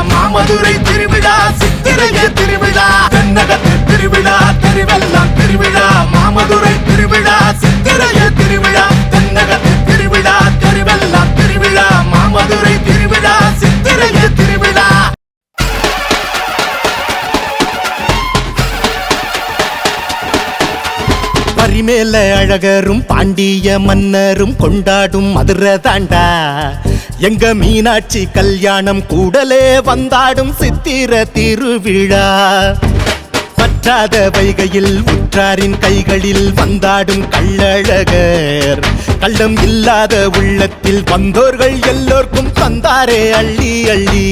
மாமதுரை திருவிழா சித்திரைய திருவிழா தென்னகத்து திருவிழா தெருவெல்லாம் திருவிழா மாமதுரை திருவிழா சித்திரைய திருவிழா தென்னகத்து திருவிழா தெருவெல்லாம் திருவிழா மாமதுரை திருவிழா சித்திரைய திருவிழா பரிமேல அழகரும் பாண்டிய மன்னரும் கொண்டாடும் மதுரை தாண்டா எங்க மீனாட்சி கல்யாணம் கூடலே வந்தாடும் சித்திர திருவிழா பற்றாத வைகையில் உற்றாரின் கைகளில் வந்தாடும் கள்ளழகர் கள்ளம் இல்லாத உள்ளத்தில் வந்தோர்கள் எல்லோர்க்கும் தந்தாரே அள்ளி அள்ளி